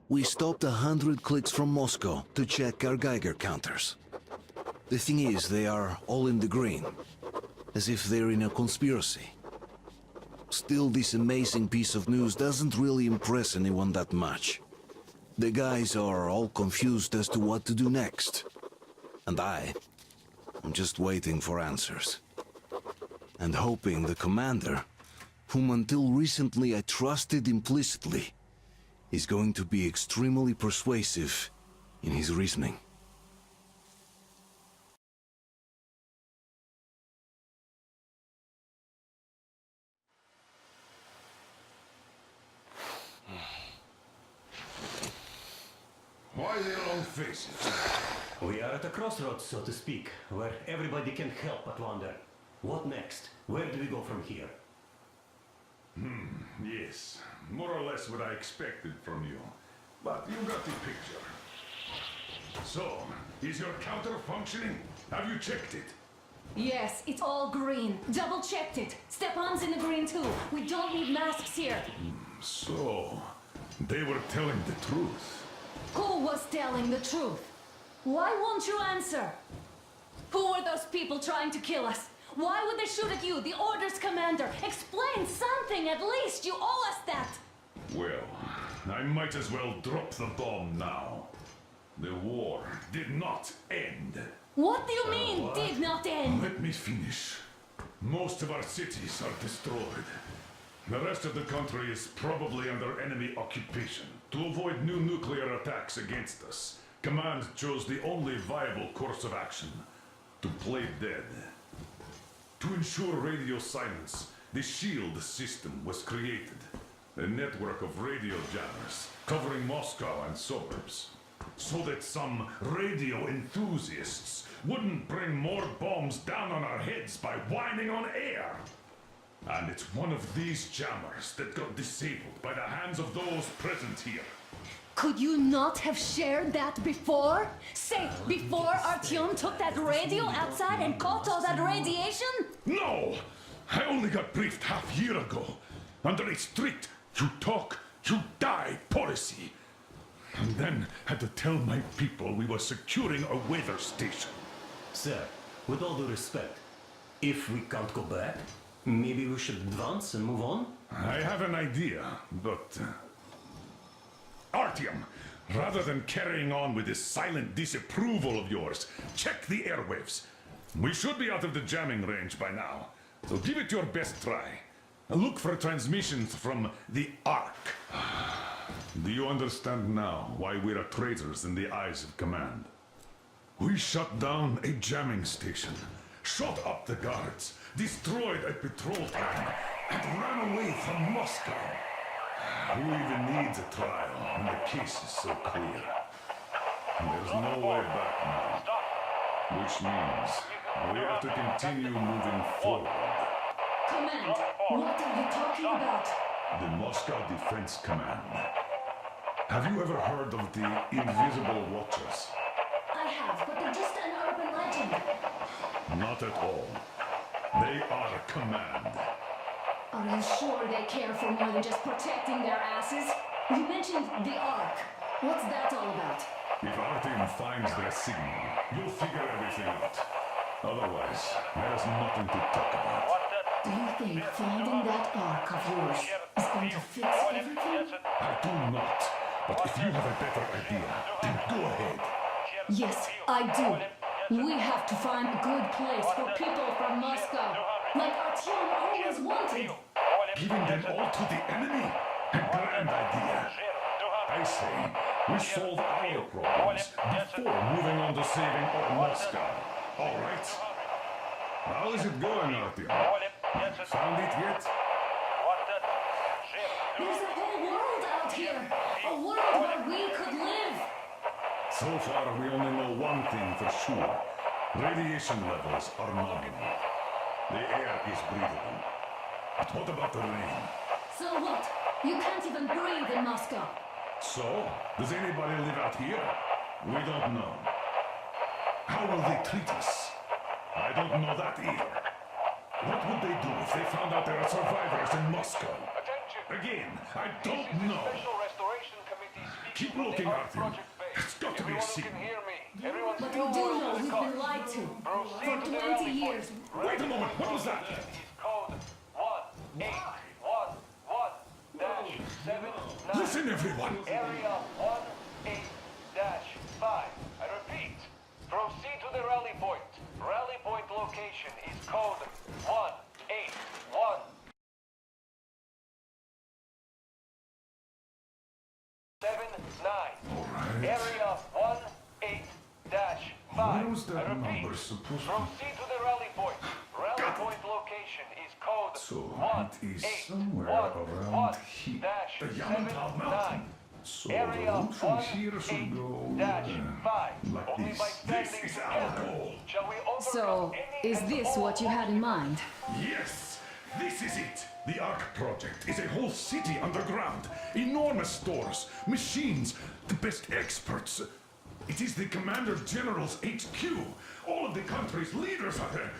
We stopped 100 clicks from Moscow to check our Geiger counters. The thing is, they are all in the green, as if they're in a conspiracy. Still, this amazing piece of news doesn't really impress anyone that much. The guys are all confused as to what to do next. And I'm just waiting for answers. And hoping the commander, whom until recently I trusted implicitly, is going to be extremely persuasive in his reasoning. Why the long faces? We are at a crossroads, so to speak, where everybody can help but wonder. What next? Where do we go from here? Yes, more or less what I expected from you. But you got the picture. So, is your counter functioning? Have you checked it? Yes, it's all green. Double-checked it. Stepan's in the green too. We don't need masks here. So, they were telling the truth. Who was telling the truth? Why won't you answer? Who were those people trying to kill us? Why would they shoot at you, the Order's commander? Explain something, at least! You owe us that! Well, I might as well drop the bomb now. The war did not end. What do you mean, did not end? Let me finish. Most of our cities are destroyed. The rest of the country is probably under enemy occupation. To avoid new nuclear attacks against us, Command chose the only viable course of action: to play dead. To ensure radio silence, the SHIELD system was created. A network of radio jammers covering Moscow and suburbs. So that some radio enthusiasts wouldn't bring more bombs down on our heads by whining on air. And it's one of these jammers that got disabled by the hands of those present here. Could you not have shared that before? Say, before Artyom took that radio outside and caught all that radiation? No! I only got briefed half year ago. Under a strict, you talk, you die policy. And then had to tell my people we were securing a weather station. Sir, with all due respect, if we can't go back, maybe we should advance and move on? I have an idea, but... Artyom, rather than carrying on with this silent disapproval of yours, check the airwaves. We should be out of the jamming range by now, so give it your best try. Look for transmissions from the Ark. Do you understand now why we're traitors in the eyes of Command? We shut down a jamming station, shot up the guards, destroyed a patrol train, and ran away from Moscow. Who even needs a trial when the case is so clear? There's no way back now. Which means we have to continue moving forward. Command, what are you talking about? The Moscow Defense Command. Have you ever heard of the Invisible Watchers? I have, but they're just an urban legend. Not at all. They are Command. Are you sure they care for more than just protecting their asses? You mentioned the Ark. What's that all about? If Artyom finds their signal, you'll figure everything out. Otherwise, there's nothing to talk about. Do you think finding that Ark of yours is going to fix everything? I do not. But if you have a better idea, then go ahead. Yes, I do. We have to find a good place for people from Moscow, like Artyom always wanted. Giving them all to the enemy? A grand idea. I say, we solve our problems before moving on to saving Moscow. All right? How is it going, Artyom? Found it yet? There's a whole world out here. A world where we could live. So far, we only know one thing for sure. Radiation levels are nominal. The air is breathable. But what about the rain? So what? You can't even breathe in Moscow. So, does anybody live out here? We don't know. How will they treat us? I don't know that either. What would they do if they found out there are survivors in Moscow? Again, I don't know. Special Restoration Committee speaking. Keep looking, Artyom. There's got to be a signal. But we do know we've been lied to. For 20 years. Wait a moment, what was that? Code 1811-79. Listen, everyone. Area 18-5. I repeat, proceed to the rally point. Rally point location is code 18179. Area 18-5. Where was that I repeat, number supposed to be? proceed to the rally point. Rally point location is code So it is somewhere around here. The Yamantau Mountain. So the route from here should go like this. This is our goal. So, is this what you had in mind? Yes, this is it. The Ark Project is a whole city underground. Enormous stores, machines, the best experts. It is the Commander General's HQ. All of the country's leaders are there.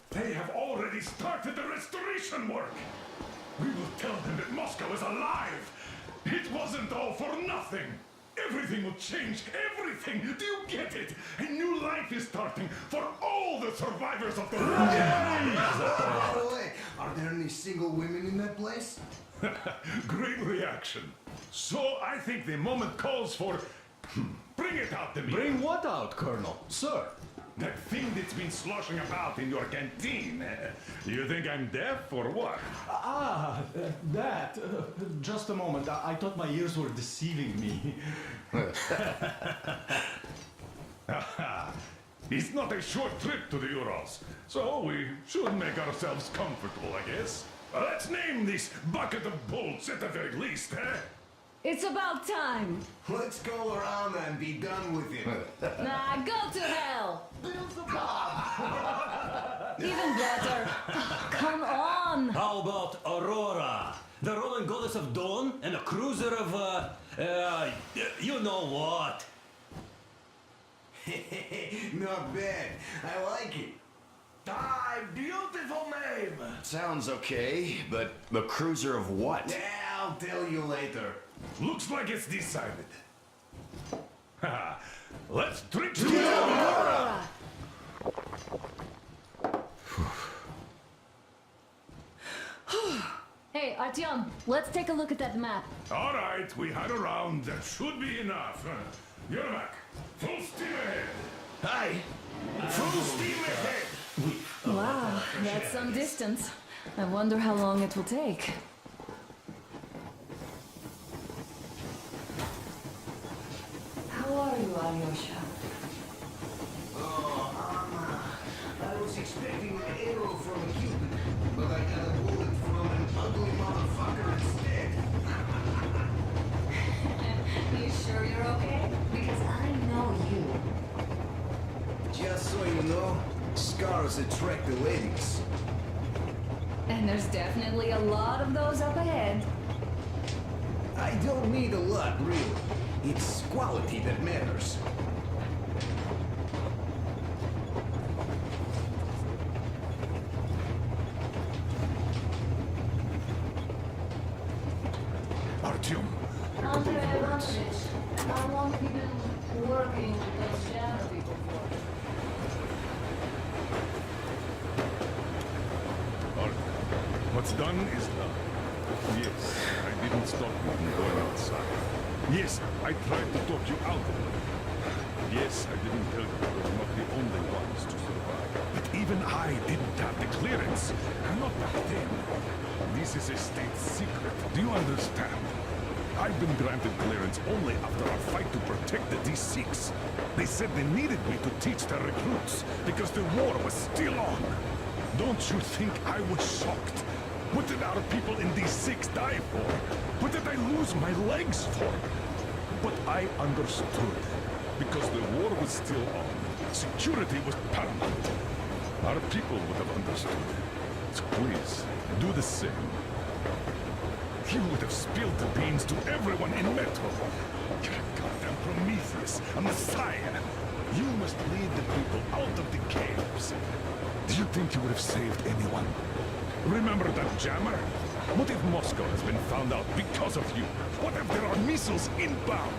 They have already started the restoration work. We will tell them that Moscow is alive. It wasn't all for nothing. Everything will change. Everything. Do you get it? A new life is starting for all the survivors of the war. By the way, are there any single women in that place? Great reaction. So I think the moment calls for... Bring it out to me. Bring what out, Colonel? Sir? That thing that's been sloshing about in your canteen. You think I'm deaf or what? That. Just a moment. I thought my ears were deceiving me. It's not a short trip to the Urals, so we should make ourselves comfortable, I guess. Let's name this bucket of bolts at the very least, eh? It's about time. Let's go around and be done with it. Nah, go to hell. Even better. Come on. How about Aurora? The Roman goddess of dawn and a cruiser of, you know what? Not bad. I like it. Beautiful name. Sounds okay, but the cruiser of what? Yeah, I'll tell you later. Looks like it's decided. Let's drink to Aurora. Hey, Artyom, let's take a look at that map. All right, we had a round. That should be enough. Yermak, full steam ahead. Hi. Full steam ahead. Wow, that's some distance. I wonder how long it will take. How are you, Alyosha? I was expecting an arrow from a Cupid, but I got a bullet from an ugly motherfucker instead. You sure you're okay? Because I know you. Just so you know, scars attract the ladies. And there's definitely a lot of those up ahead. I don't need a lot, really. It's quality that matters. Artyom, Andrei Ivanovich, how long have you been working with those shadow people for? what's done is done. Yes, I didn't stop you from going outside. Yes, I tried to talk you out of it. Yes, I didn't tell you we were not the only ones to survive. But even I didn't have the clearance. Not back then. This is a state secret. Do you understand? I've been granted clearance only after our fight to protect the D6. They said they needed me to teach their recruits because the war was still on. Don't you think I was shocked? What did our people in D6 die for? What did I lose my legs for? But I understood. Because the war was still on. Security was paramount. Our people would have understood. So please, do the same. You would have spilled the beans to everyone in Metro. You're a goddamn Prometheus, a messiah. You must lead the people out of the caves. Do you think you would have saved anyone? Remember that jammer? What if Moscow has been found out because of you? What if there are missiles inbound?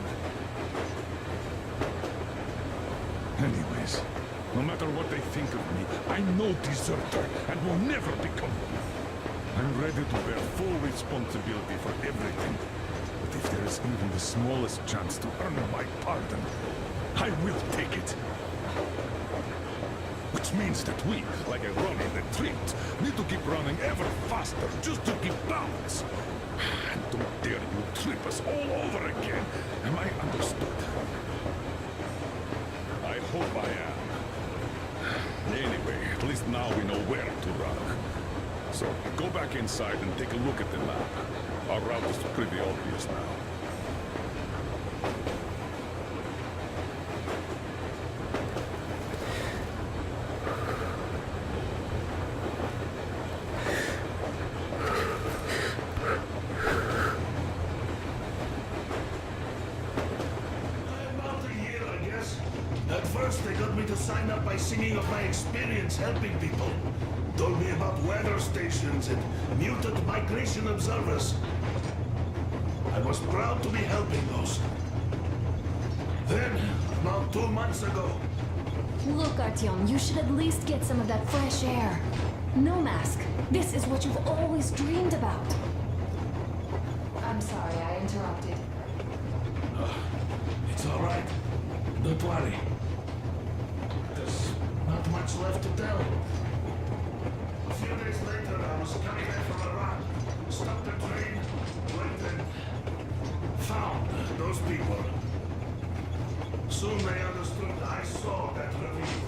Anyways, no matter what they think of me, I'm no deserter and will never become one. I'm ready to bear full responsibility for everything. But if there is even the smallest chance to earn my pardon, I will take it. Which means that we, like a running retreat, need to keep running ever faster just to keep balance. And don't dare you trip us all over again. Am I understood? I hope I am. Anyway, at least now we know where to run. So, go back inside and take a look at the map. Our route is pretty obvious now. About a year, I guess. At first, they got me to sign up by singing of my experience helping people. Told me about weather stations and mutant migration observers. I was proud to be helping those. Then, about 2 months ago, Look, Artyom, you should at least get some of that fresh air. No mask. This is what you've always dreamed about. I'm sorry, I interrupted. it's all right. Don't worry. There's not much left to tell. A few days later, I was coming back from a run. Stopped the train, went and found those people. Soon they understood I saw that review.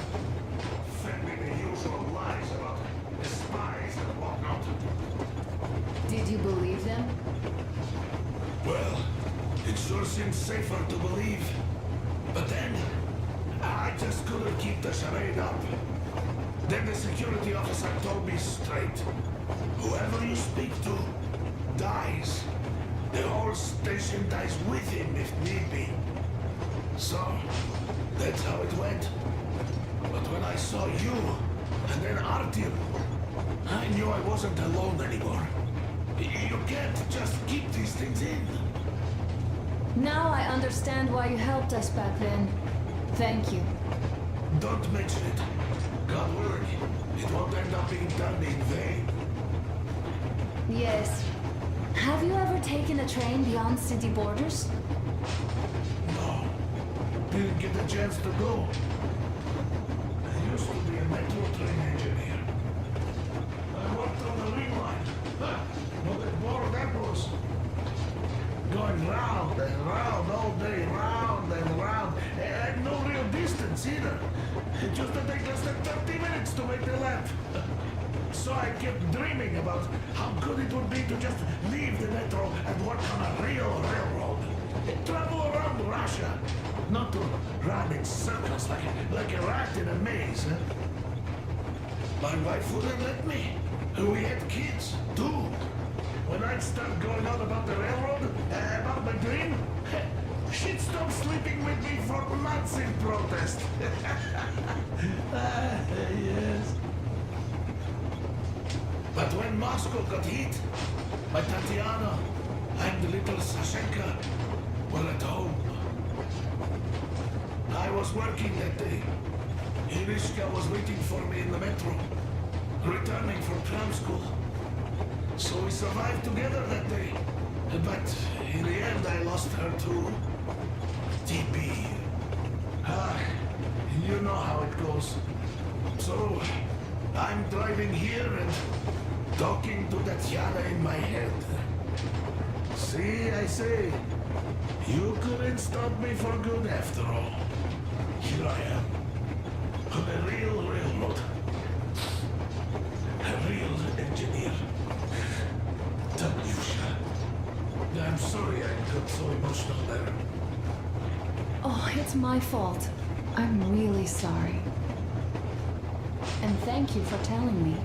Fed me the usual lies about the spies and whatnot. Did you believe them? Well, it sure seemed safer to believe. But then, I just couldn't keep the charade up. Then the security officer told me straight. Whoever you speak to dies. The whole station dies with him if need be. So, that's how it went. But when I saw you, and then Artyom, I knew I wasn't alone anymore. You can't just keep these things in. Now I understand why you helped us back then. Thank you. Don't mention it. God willing, it won't end up being done in vain. Yes. Have you ever taken a train beyond city borders? No, didn't get the chance to go. I used to be a metro train engineer. I worked on the ring line. What a bore that was. Going round and round all day, round and round, and no real distance either. It used to take less than 30 minutes to make the lap. So I kept dreaming about how good it would be to just leave the metro and work on a real railroad. Travel around Russia, not to run in circles like a rat in a maze. My wife wouldn't let me. We had kids, too. When I'd start going on about the railroad, about my dream, she'd stop sleeping with me for months in protest. Yes. But when Moscow got hit, my Tatiana and the little Sashenka were at home. I was working that day. Irishka was waiting for me in the metro, returning from tram school. So we survived together that day. But in the end, I lost her too. TB. You know how it goes. So, I'm driving here and talking to Tatiana in my head. See, I say, you couldn't stop me for good after all. Here I am, on a real railroad. A real engineer. Tanyusha. I'm sorry I got so emotional there. Oh, it's my fault. I'm really sorry. And thank you for telling me.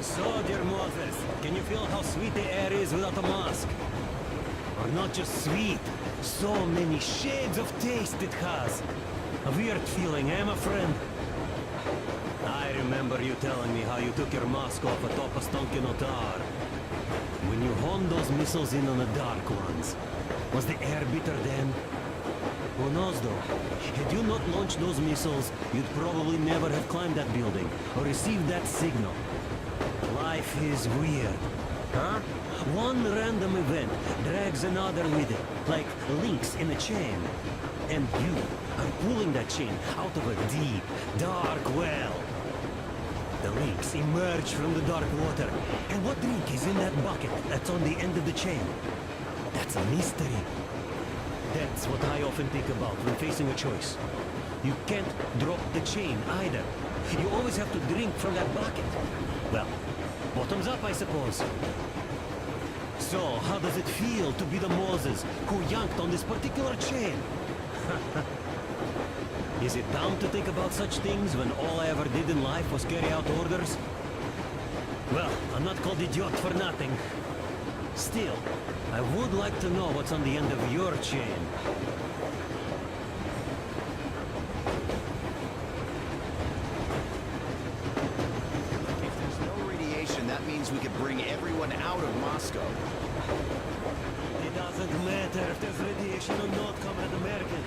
So, dear Moses, can you feel how sweet the air is without a mask? Or not just sweet, so many shades of taste it has. A weird feeling, eh, my friend? I remember you telling me how you took your mask off atop a Stonkin Otar. When you honed those missiles in on the Dark Ones, was the air bitter then? Who knows though? Had you not launched those missiles, you'd probably never have climbed that building or received that signal. Life is weird, huh? One random event drags another with it, like links in a chain. And you are pulling that chain out of a deep, dark well. The links emerge from the dark water. And what link is in that bucket that's on the end of the chain? That's a mystery. That's what I often think about when facing a choice. You can't drop the chain either. You always have to drink from that bucket. Well, bottoms up, I suppose. So, how does it feel to be the Moses who yanked on this particular chain? Is it dumb to think about such things when all I ever did in life was carry out orders? Well, I'm not called idiot for nothing. Still, I would like to know what's on the end of your chain. If there's no radiation, that means we could bring everyone out of Moscow. It doesn't matter if there's radiation or not, Comrade American.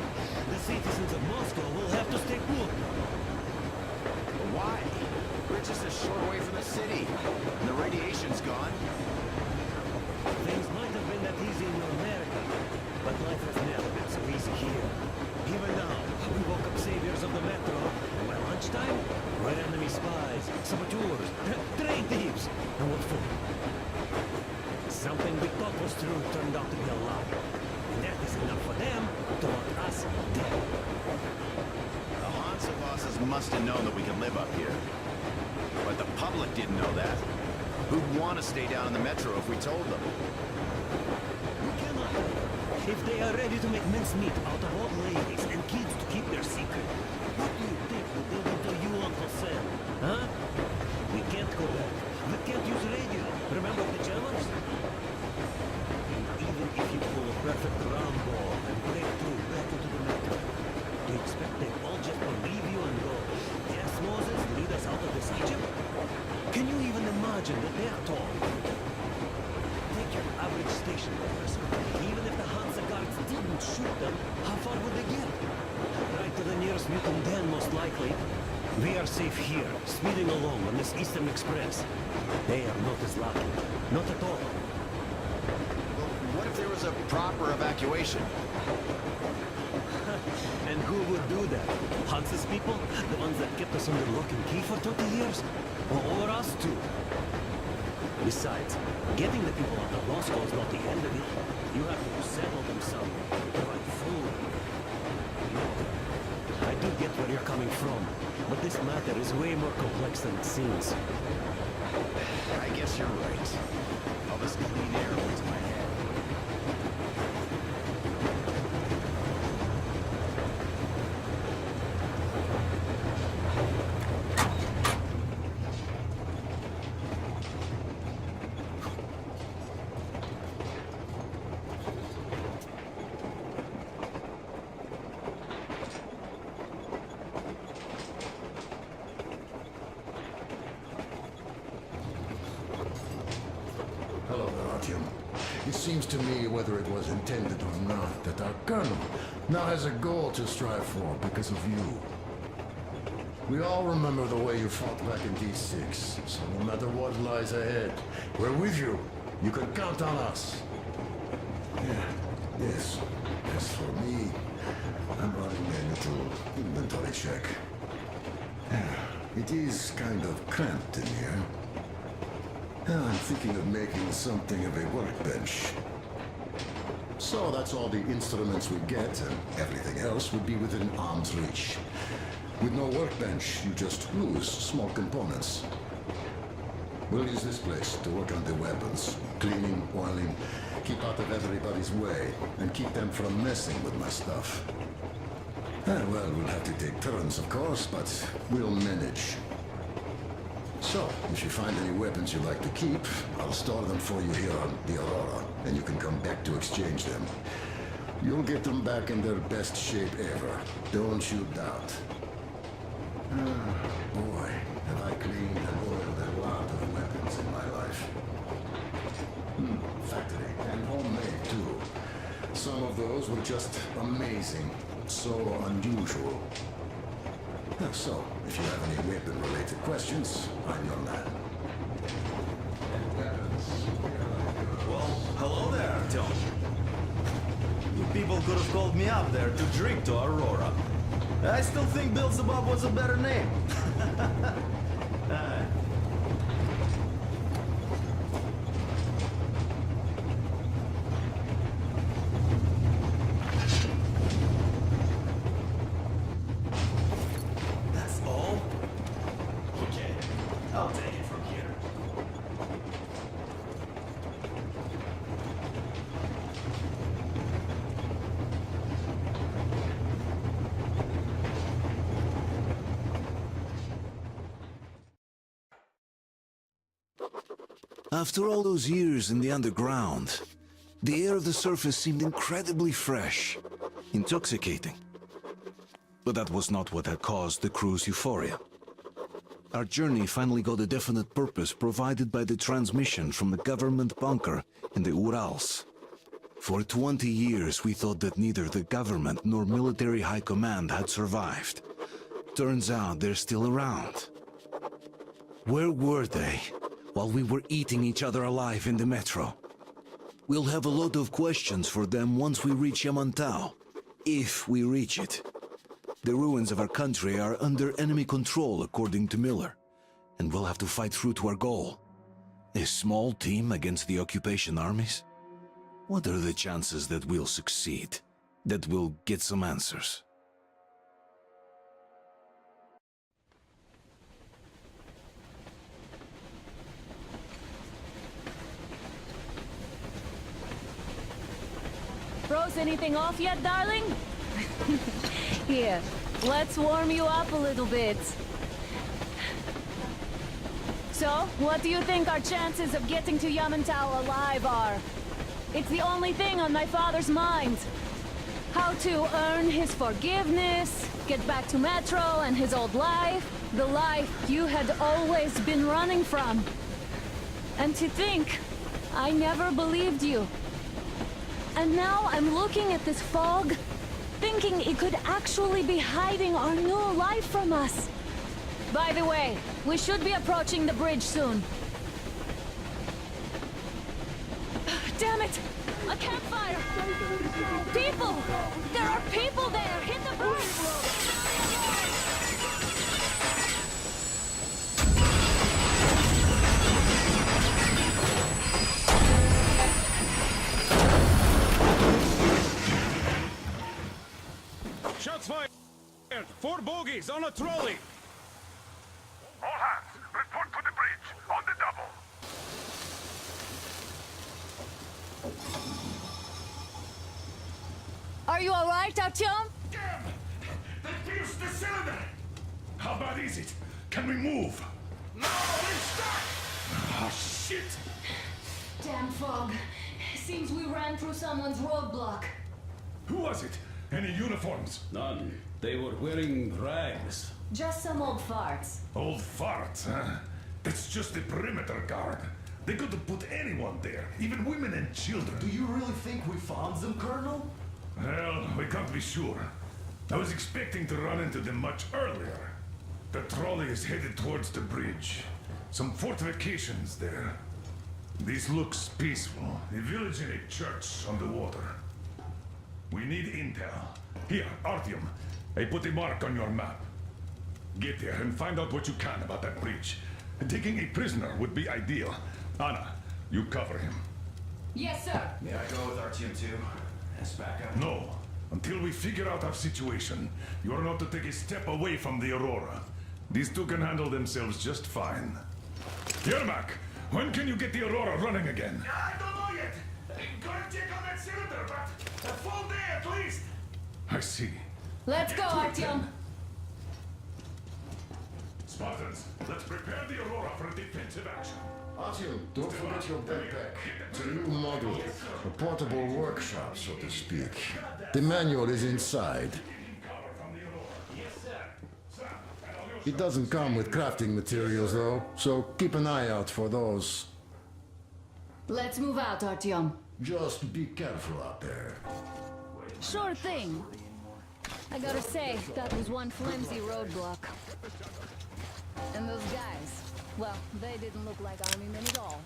The citizens of Moscow will have to stay put. But why? We're just a short way from the city. And the radiation's gone. Things might have been that easy in your America, but life has never been so easy here. Even now, we woke up saviors of the metro, and by lunchtime, we're enemy spies, saboteurs, train thieves. And what for? Something we thought was true turned out to be a lie. And that is enough for them to want us dead. The Hansa bosses must have known that we could live up here. But the public didn't know that. Who'd want to stay down in the metro if we told them? We cannot. If they are ready to make mincemeat out of old ladies and kids to keep their secret, what do you think will do to you, Uncle Sam? Huh? We can't go back. We can't use radio. Remember the Germans? Even if you pull a perfect round ball and break through back into the metro, do you expect they all just believe you and go, yes, Moses, lead us out of this Egypt? Can you even imagine that they're tall? Take your average station person. Even if the Hansa guards didn't shoot them, how far would they get? Right to the nearest mutant den, most likely. We are safe here, speeding along on this Eastern Express. They are not as lucky. Not at all. Well, what if there was a proper evacuation? And who would do that? Hansa's people? The ones that kept us under lock and key for 20 years? Or us too? Besides, getting the people out of Moscow is not the end of it. You have to settle them somewhere, provide food. No, I do get where you're coming from, but this matter is way more complex than it seems. I guess you're right. All this clean air went to my head. Hello there, Artyom. It seems to me, whether it was intended or not, that our colonel now has a goal to strive for because of you. We all remember the way you fought back in D6, so no matter what lies ahead, we're with you. You can count on us. Yes. As for me, I'm running a little inventory check. It is kind of cramped in here. I'm thinking of making something of a workbench. So that's all the instruments we get, and everything else would be within arm's reach. With no workbench, you just lose small components. We'll use this place to work on the weapons. Cleaning, oiling, keep out of everybody's way, and keep them from messing with my stuff. Well, we'll have to take turns, of course, but we'll manage. So, if you find any weapons you'd like to keep, I'll store them for you here on the Aurora, and you can come back to exchange them. You'll get them back in their best shape ever. Don't you doubt. Boy, have I cleaned and oiled a lot of weapons in my life. Factory and homemade too. Some of those were just amazing, so unusual. So, if you have any weapon-related questions, I'm your man. Well, hello there, Artyom. You people could have called me up there to drink to Aurora. I still think Beelzebub was a better name. That's all? Okay, I'll take it from here. After all those years in the underground, the air of the surface seemed incredibly fresh, intoxicating. But that was not what had caused the crew's euphoria. Our journey finally got a definite purpose provided by the transmission from the government bunker in the Urals. For 20 years we thought that neither the government nor military high command had survived. Turns out they're still around. Where were they while we were eating each other alive in the metro? We'll have a lot of questions for them once we reach Yamantau, if we reach it. The ruins of our country are under enemy control, according to Miller, and we'll have to fight through to our goal. A small team against the occupation armies? What are the chances that we'll succeed? That we'll get some answers? Froze anything off yet, darling? Here, let's warm you up a little bit. So, what do you think our chances of getting to Yamantau alive are? It's the only thing on my father's mind. How to earn his forgiveness, get back to Metro and his old life, the life you had always been running from. And to think, I never believed you. And now I'm looking at this fog, thinking it could actually be hiding our new life from us. By the way, we should be approaching the bridge soon. Damn it! A campfire! People! There are people there! Hit the bridge! Shots fired! 4 bogies on a trolley! All hands, report to the bridge, on the double. Are you alright, Artyom? Damn! They pierced the cylinder! How bad is it? Can we move? No, we're stuck! Ah, shit! Damn fog. Seems we ran through someone's roadblock. Who was it? Any uniforms? None. They were wearing rags. Just some old farts. Old farts, huh? That's just the perimeter guard. They could have put anyone there, even women and children. Do you really think we found them, Colonel? Well, we can't be sure. I was expecting to run into them much earlier. The trolley is headed towards the bridge. Some fortifications there. This looks peaceful. A village and a church on the water. We need intel. Here, Artyom. I put a mark on your map. Get there and find out what you can about that bridge. Taking a prisoner would be ideal. Anna, you cover him. Yes, sir. May I go with Artyom too? As backup? No. Until we figure out our situation, you are not to take a step away from the Aurora. These two can handle themselves just fine. Yermak, when can you get the Aurora running again? I don't know yet. Gotta check on that cylinder, but a full day at least. I see. Let's go, Artyom. Spartans, let's prepare the Aurora for a defensive action. Artyom, don't forget your backpack. It's a new model. A portable workshop, so to speak. The manual is inside. Cover from the Aurora. Yes, sir. Sam, and It doesn't come with crafting materials, though, so keep an eye out for those. Let's move out, Artyom. Just be careful out there. Sure thing. I gotta say, that was one flimsy roadblock. And those guys, well, they didn't look like army men at all.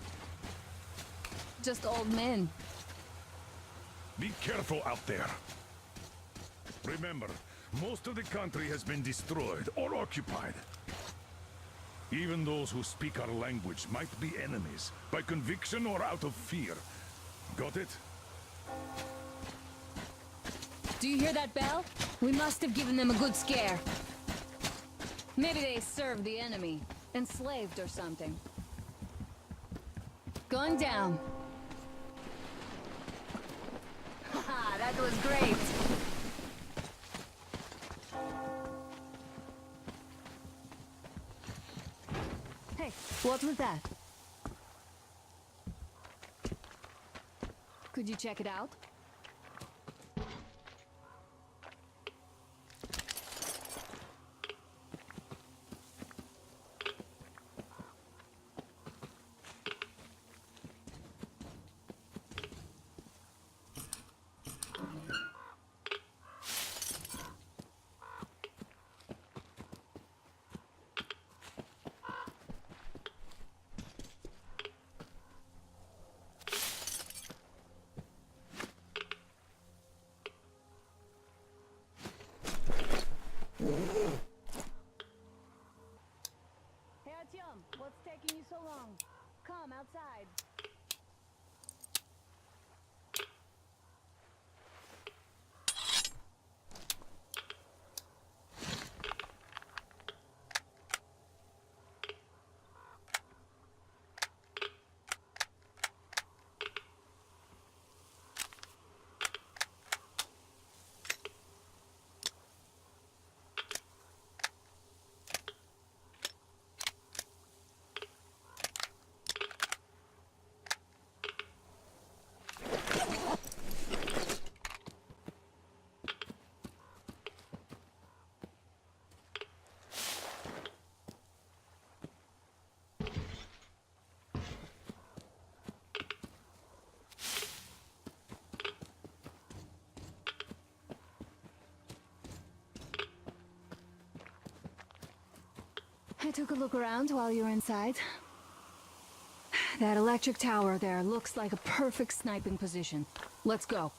Just old men. Be careful out there. Remember, most of the country has been destroyed or occupied. Even those who speak our language might be enemies, by conviction or out of fear. Got it? Do you hear that bell? We must have given them a good scare. Maybe they served the enemy, enslaved or something. Going down. Haha, that was great. Hey, what was that? Could you check it out? Hey Artyom, what's taking you so long? Come outside. I took a look around while you were inside. That electric tower there looks like a perfect sniping position. Let's go.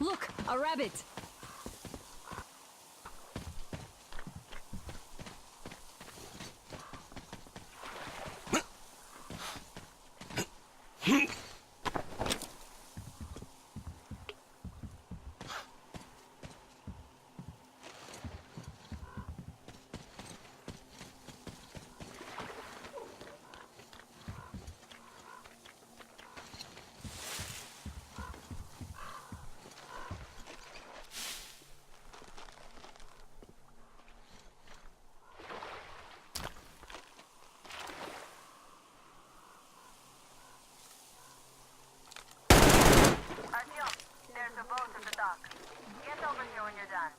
Look, a rabbit! Artyom, there's a boat at the dock. Get over here when you're done.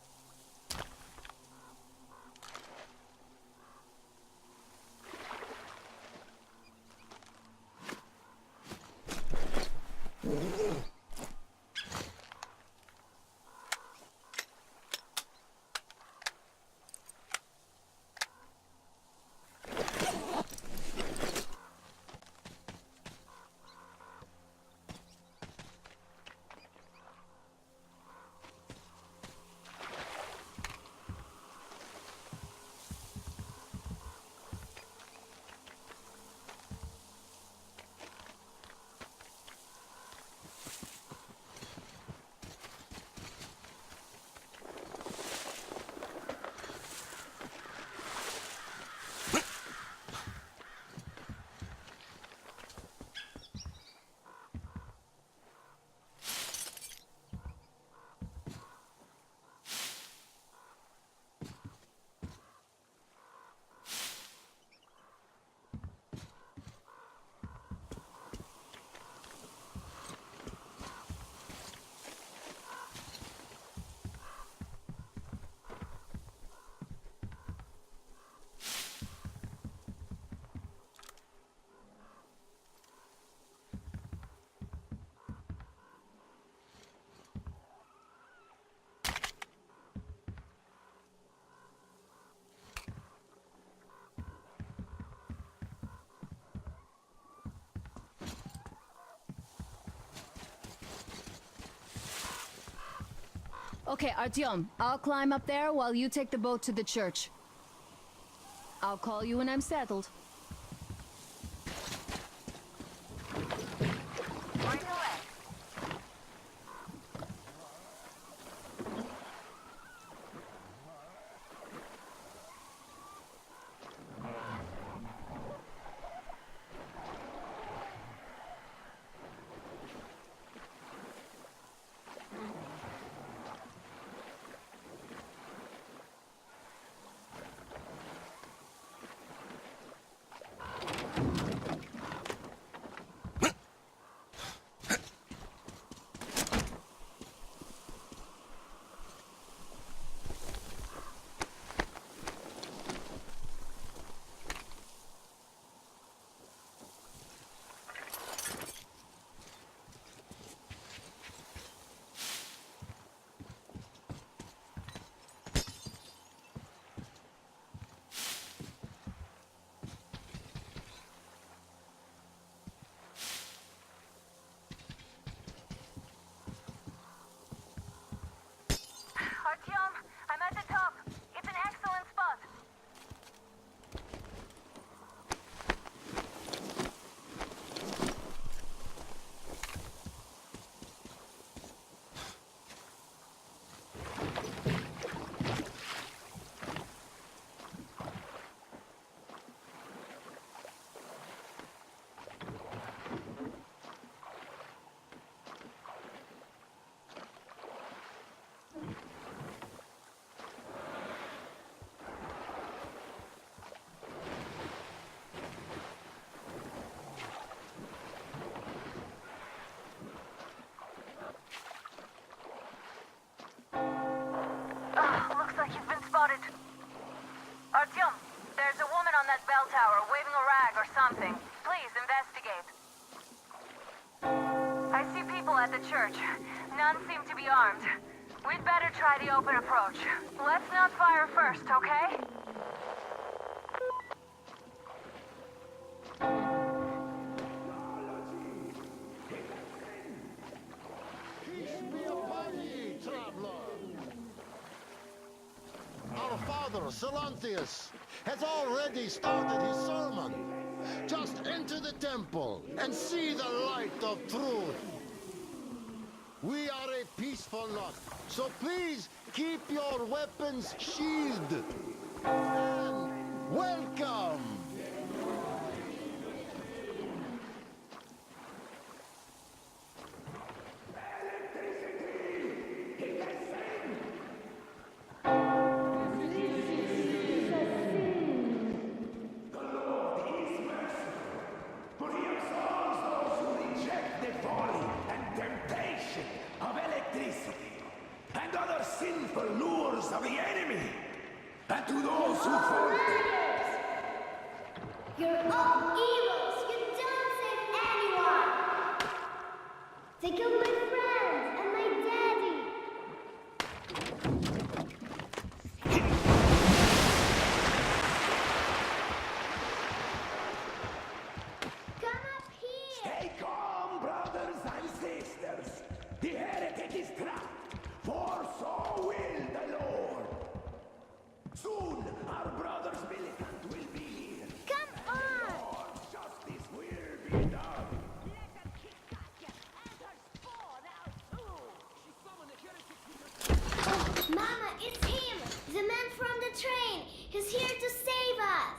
Okay, Artyom, I'll climb up there while you take the boat to the church. I'll call you when I'm settled. Right away. Artyom, I'm at the top. It's an excellent spot. Looks like you've been spotted. Artyom, there's a woman on that bell tower waving a rag or something. Please investigate. I see people at the church. None seem to be armed. We'd better try the open approach. Let's not fire first, okay? Peace be upon ye, traveler. Our father, Silanthius, has already started his sermon. Just enter the temple and see the light of truth. We are a peaceful lot, so please keep your weapons sheathed. And welcome! Sinful lures of the enemy, and to those who fall. You're all evils! You don't save anyone! They killed my friends and my daddy! Come up here! Stay calm, brothers and sisters. The heretic is trapped, for so will the Lord. Soon our brothers militant will be here. Come on! Lord's justice will be done. Oh, Mama, it's him! The man from the train! He's here to save us!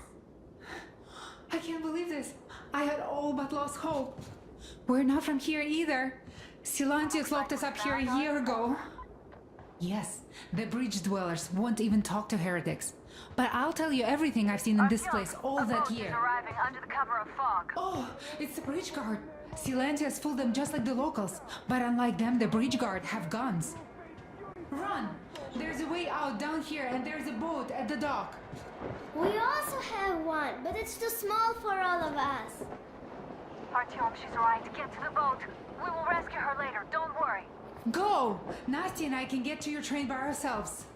I can't believe this. I had all but lost hope. We're not from here either. Silantius locked us up here a year ago. Yes, the bridge dwellers won't even talk to heretics. But I'll tell you everything I've seen in this place all that year. Arriving under the cover of fog. Oh, it's the bridge guard. Silantius fooled them just like the locals. But unlike them, the bridge guard have guns. Run! There's a way out down here and there's a boat at the dock. We also have one, but it's too small for all of us. Artyom, she's right. Get to the boat. We will rescue her later. Don't worry. Go! Nasty and I can get to your train by ourselves.